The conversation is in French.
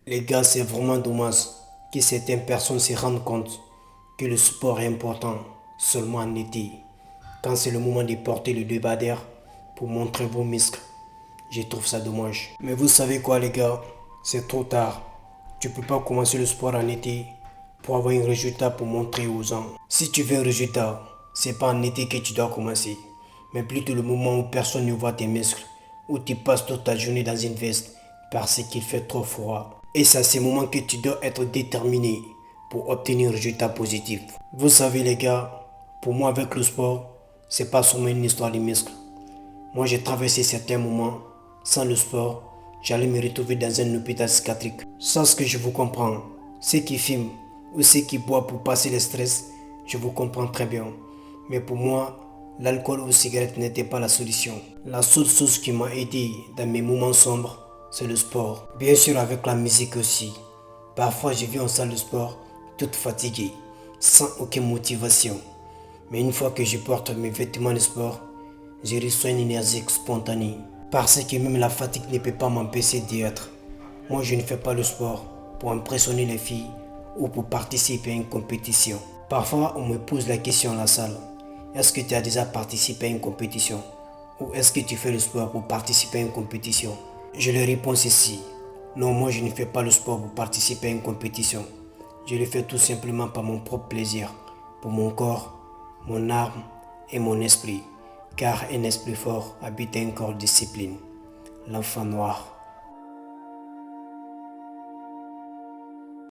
Les gars, c'est vraiment dommage que certaines personnes se rendent compte que le sport est important seulement en été. Quand c'est le moment de porter le débardeur pour montrer vos muscles, je trouve ça dommage. Mais vous savez quoi les gars, c'est trop tard. Tu peux pas commencer le sport en été pour avoir un résultat pour montrer aux gens. Si tu veux un résultat, c'est pas en été que tu dois commencer, mais plutôt le moment où personne ne voit tes muscles, où tu passes toute ta journée dans une veste parce qu'il fait trop froid. Et c'est à ces moments que tu dois être déterminé pour obtenir un résultat positif. Vous savez les gars, pour moi avec le sport, c'est pas seulement une histoire de muscles. Moi j'ai traversé certains moments sans le sport, j'allais me retrouver dans un hôpital psychiatrique. Sans ce que je vous comprends, ceux qui fument ou ceux qui boivent pour passer le stress, je vous comprends très bien. Mais pour moi, l'alcool ou la cigarette n'était pas la solution. La seule chose qui m'a aidé dans mes moments sombres, c'est le sport. Bien sûr avec la musique aussi. Parfois je viens en salle de sport toute fatiguée, sans aucune motivation. Mais une fois que je porte mes vêtements de sport, je reçois une énergie spontanée. Parce que même la fatigue ne peut pas m'empêcher d'y être. Moi je ne fais pas le sport pour impressionner les filles ou pour participer à une compétition. Parfois on me pose la question à la salle. Est-ce que tu as déjà participé à une compétition? Ou est-ce que tu fais le sport pour participer à une compétition? Je leur réponds ceci. Non, moi je ne fais pas le sport pour participer à une compétition. Je le fais tout simplement par mon propre plaisir, pour mon corps, mon âme et mon esprit. Car un esprit fort habite un corps discipline. L'enfant noir.